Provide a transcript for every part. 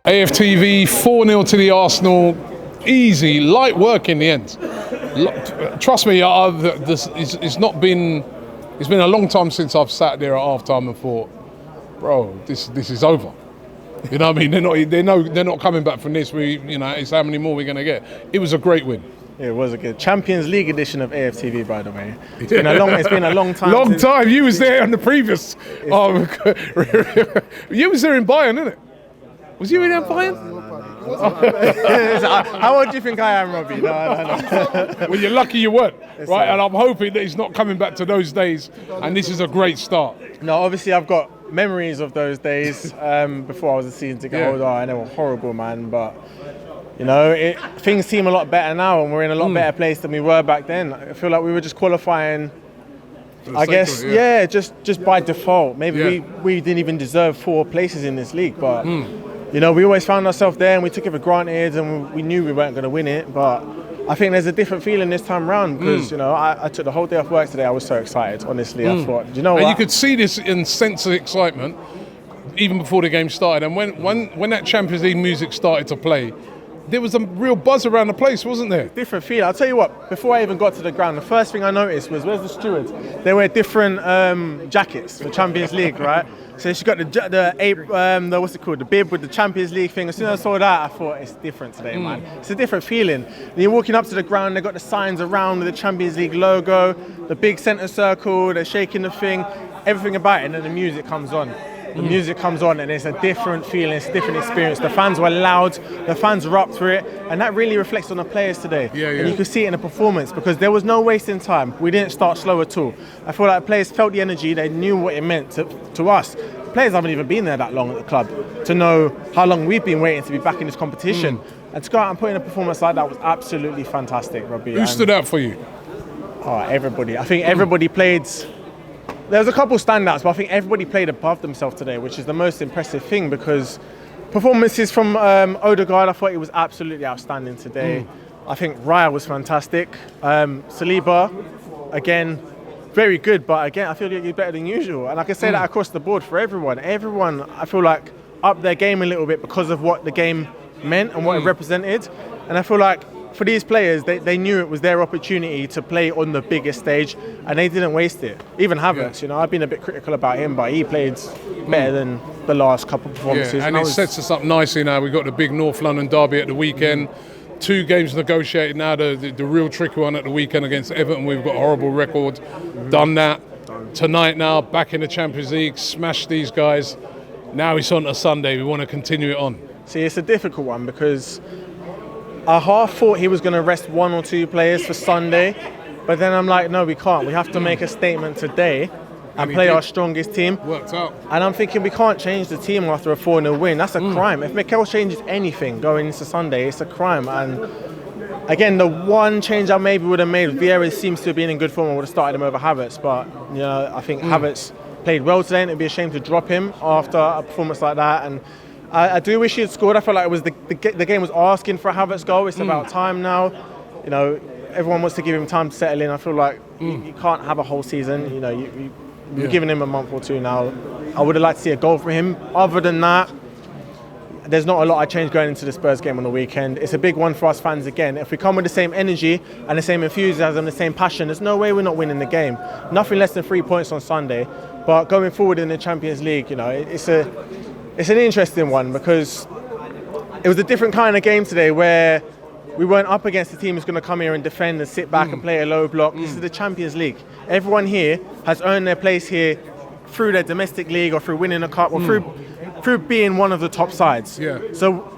AFTV 4-0 to the Arsenal. Easy, light work in the end. Trust me, it's been a long time since I've sat there at half-time and thought, bro, this is over. You know what I mean? They're not coming back from this. It's how many more we're going to get. It was a great win. It was a good Champions League edition of AFTV, by the way. It's been a long time. Long time. You was there on the previous. You was there in Bayern, innit? Was you in Bayern? How old do you think I am, Robbie? No. Well, you're lucky you weren't, right? And I'm hoping that he's not coming back to those days. And this is a great start. No, obviously I've got memories of those days before I was a season ticket holder, and they were horrible, man. But things seem a lot better now, and we're in a lot better place than we were back then. I feel like we were just qualifying. I guess, just by default. Maybe we didn't even deserve 4 places in this league, but we always found ourselves there, and we took it for granted, and we knew we weren't going to win it. But I think there's a different feeling this time round because I took the whole day off work today. I was so excited, honestly. I thought, what? You could see this in sense of excitement even before the game started, and when that Champions League music started to play, there was a real buzz around the place, wasn't there? Different feeling. I'll tell you what, before I even got to the ground, the first thing I noticed was, where's the stewards? They wear different jackets for Champions League, right? So she got the what's it called? The bib with the Champions League thing. As soon as I saw that, I thought, it's different today, man. It's a different feeling. And you're walking up to the ground, they've got the signs around with the Champions League logo, the big centre circle, they're shaking the thing, everything about it, and then the music comes on. The music comes on and it's a different feeling, it's a different experience. The fans were loud, the fans were up for it, and that really reflects on the players today. And you could see it in the performance because there was no wasting time. We didn't start slow at all. I feel like players felt the energy, they knew what it meant to us. Players haven't even been there that long at the club to know how long we've been waiting to be back in this competition. And to go out and put in a performance like that was absolutely fantastic, Robbie. Who stood out for you? Everybody. I think everybody played. There was a couple standouts, but I think everybody played above themselves today, which is the most impressive thing because performances from Odegaard, I thought he was absolutely outstanding today. I think Raya was fantastic. Saliba, again, very good, but again, I feel like he's better than usual. And I can say that across the board for everyone. Everyone, I feel like, upped their game a little bit because of what the game meant and what it represented. And I feel like for these players, they knew it was their opportunity to play on the biggest stage, and they didn't waste it. Even Havertz, I've been a bit critical about him, but he played better than the last couple of performances. Yeah, and it sets us up nicely now. We've got the big North London derby at the weekend. 2 games negotiated now. The real tricky one at the weekend against Everton. We've got a horrible record. Done that. Tonight now, back in the Champions League, smashed these guys. Now it's on to Sunday. We want to continue it on. See, it's a difficult one because I half thought he was going to rest 1 or 2 players for Sunday, but then I'm like, no, we can't. We have to make a statement today and play our strongest team. Worked out. And I'm thinking we can't change the team after a 4-0 win. That's a crime. If Mikel changes anything going into Sunday, it's a crime. And again, the one change I maybe would have made, Vieira seems to have been in good form. I would have started him over Havertz, but I think Havertz played well today, and it'd be a shame to drop him after a performance like that. And I do wish he had scored. I felt like it was the game was asking for a Havertz goal. It's about time now. Everyone wants to give him time to settle in. I feel like you can't have a whole season. You've given him a month or 2 now. I would have liked to see a goal from him. Other than that, there's not a lot I changed going into the Spurs game on the weekend. It's a big one for us fans again. If we come with the same energy and the same enthusiasm, the same passion, there's no way we're not winning the game. Nothing less than 3 points on Sunday. But going forward in the Champions League, it's an interesting one because it was a different kind of game today where we weren't up against a team who's going to come here and defend and sit back and play a low block. This is the Champions League. Everyone here has earned their place here through their domestic league or through winning a cup or through being one of the top sides. So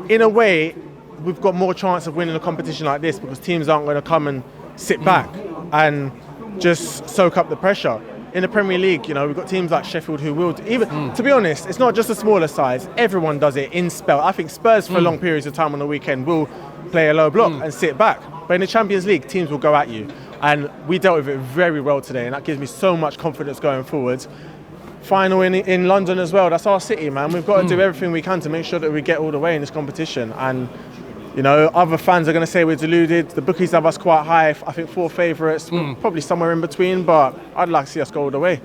in a way, we've got more chance of winning a competition like this because teams aren't going to come and sit back and just soak up the pressure. In the Premier League, we've got teams like Sheffield who will, even to be honest, it's not just a smaller size. Everyone does it in spell. I think Spurs for long periods of time on the weekend will play a low block and sit back. But in the Champions League, teams will go at you. And we dealt with it very well today, and that gives me so much confidence going forwards. Final in London as well. That's our city, man. We've got to do everything we can to make sure that we get all the way in this competition. And other fans are going to say we're deluded. The bookies have us quite high. I think 4 favourites, probably somewhere in between, but I'd like to see us go all the way.